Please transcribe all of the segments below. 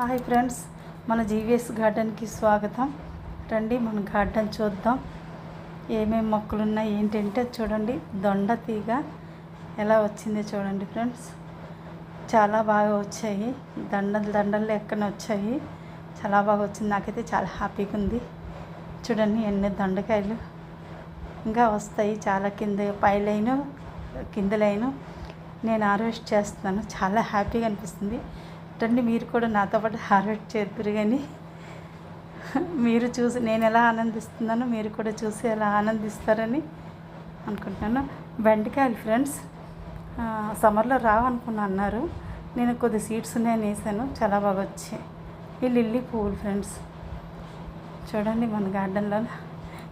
Hi friends, మన GVS గార్డెన్కి స్వాగతం. రండి మన గార్డెన్ చూద్దాం. ఏమేమి మొక్కలు ఉన్నాయి ఏంటంటే చూడండి. దొండ తీగ ఎలా వచ్చిందో చూడండి ఫ్రెండ్స్. చాలా బాగా వచ్చాయి. దండలు ఎక్కడ వచ్చాయి. చాలా బాగా వచ్చింది. నాకైతే చాలా హ్యాపీగా ఉంది. చూడండి ఎన్ని దొండకాయలు ఇంకా వస్తాయి. చాలా పై లైను కింద లైను నేను హార్వెస్ట్ చేస్తున్నాను. చాలా హ్యాపీగా అనిపిస్తుంది. రండి మీరు కూడా నాతో పాటు హార్వెస్ట్ చేద్దరు. కానీ మీరు చూసి నేను ఎలా ఆనందిస్తున్నానో మీరు కూడా చూసి ఎలా ఆనందిస్తారని అనుకుంటున్నాను. బెండకాయలు ఫ్రెండ్స్ సమ్మర్లో రావనుకున్నా అన్నారు. నేను కొద్ది సీడ్స్ ఉన్నాయని వేసాను. చాలా బాగా వచ్చాయి. ఈ లిల్లీ పువ్వులు ఫ్రెండ్స్ చూడండి. మన గార్డెన్లో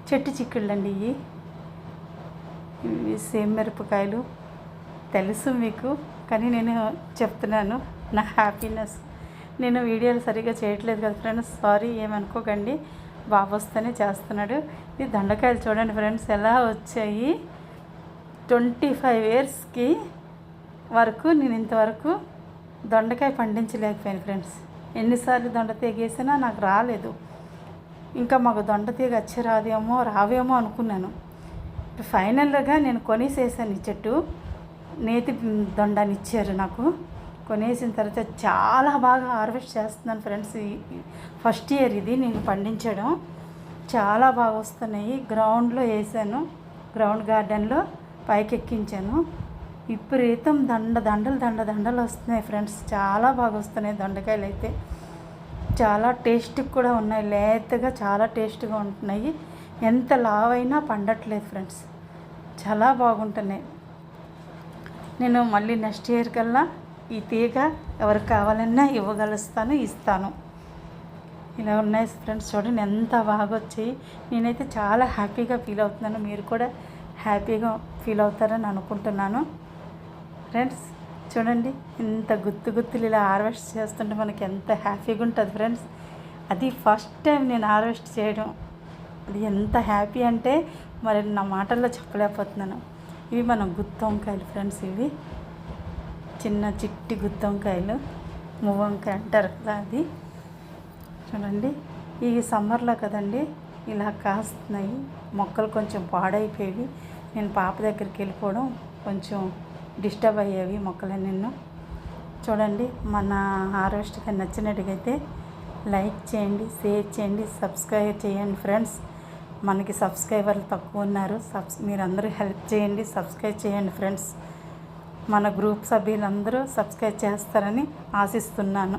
చెట్టు చిక్కుళ్ళు అండి. ఇవి సేమ్ మిరపకాయలు తెలుసు మీకు, కానీ నేను చెప్తున్నాను నా హ్యాపీనెస్. నేను వీడియోలు సరిగ్గా చేయట్లేదు కదా ఫ్రెండ్స్, సారీ ఏమనుకోకండి. బాబు వస్తేనే చేస్తున్నాడు. ఇది దొండకాయలు చూడండి ఫ్రెండ్స్ ఎలా వచ్చాయి. 25 ఇయర్స్కి వరకు నేను ఇంతవరకు దొండకాయ పండించలేకపోయాను ఫ్రెండ్స్. ఎన్నిసార్లు దొండ తీగేసినా నాకు రాలేదు. ఇంకా మాకు దొండ తీగ వచ్చి రావేమో అనుకున్నాను. ఫైనల్గా నేను కొనేసేసాను. ఈ చెట్టు నేతి దొండని ఇచ్చారు నాకు. కొనేసిన తర్వాత చాలా బాగా హార్వెస్ట్ చేస్తున్నాను ఫ్రెండ్స్. ఫస్ట్ ఇయర్ ఇది నేను పండించడం. చాలా బాగా వస్తున్నాయి. గ్రౌండ్లో వేసాను, గ్రౌండ్ గార్డెన్లో పైకి ఎక్కించాను. విపరీతం దండలు వస్తున్నాయి ఫ్రెండ్స్. చాలా బాగా వస్తున్నాయి దొండకాయలు అయితే. చాలా టేస్ట్గా కూడా ఉన్నాయి. లేతగా చాలా టేస్ట్గా ఉంటున్నాయి. ఎంత లావైనా పండట్లేదు ఫ్రెండ్స్. చాలా బాగుంటున్నాయి. నేను మళ్ళీ నెక్స్ట్ ఇయర్ కల్లా ఈ తీగ ఎవరికి కావాలన్నా ఇస్తాను. ఇలా ఉన్నాయి ఫ్రెండ్స్. చూడండి ఎంత బాగా వచ్చాయి. నేనైతే చాలా హ్యాపీగా ఫీల్ అవుతున్నాను. మీరు కూడా హ్యాపీగా ఫీల్ అవుతారని అనుకుంటున్నాను ఫ్రెండ్స్. చూడండి ఇంత గుత్తులు ఇలా హార్వెస్ట్ చేస్తుంటే మనకి ఎంత హ్యాపీగా ఉంటుంది ఫ్రెండ్స్. అది ఫస్ట్ టైం నేను హార్వెస్ట్ చేయడం. అది ఎంత హ్యాపీ అంటే మరి నా మాటల్లో చెప్పలేకపోతున్నాను. ఇవి మన గుత్తి వంకాయలు ఫ్రెండ్స్. ఇవి చిన్న చిట్టి గుత్తి వంకాయలు, మువ్వంకాయ అంటారు కదా అది. చూడండి ఈ సమ్మర్లో కదండి ఇలా కాస్తున్నాయి. మొక్కలు కొంచెం పాడైపోయేవి. నేను పాప దగ్గరికి వెళ్ళిపోవడం కొంచెం డిస్టర్బ్ అయ్యేవి మొక్కలు నిన్ను. చూడండి మన హార్వెస్ట్గా నచ్చినట్టుగైతే లైక్ చేయండి, షేర్ చేయండి, సబ్స్క్రైబ్ చేయండి ఫ్రెండ్స్. మనకి సబ్స్క్రైబర్లు తక్కువ ఉన్నారు. మీరందరూ హెల్ప్ చేయండి, సబ్స్క్రైబ్ చేయండి ఫ్రెండ్స్. మన గ్రూప్ సభ్యులందరూ సబ్స్క్రైబ్ చేస్తారని ఆశిస్తున్నాను.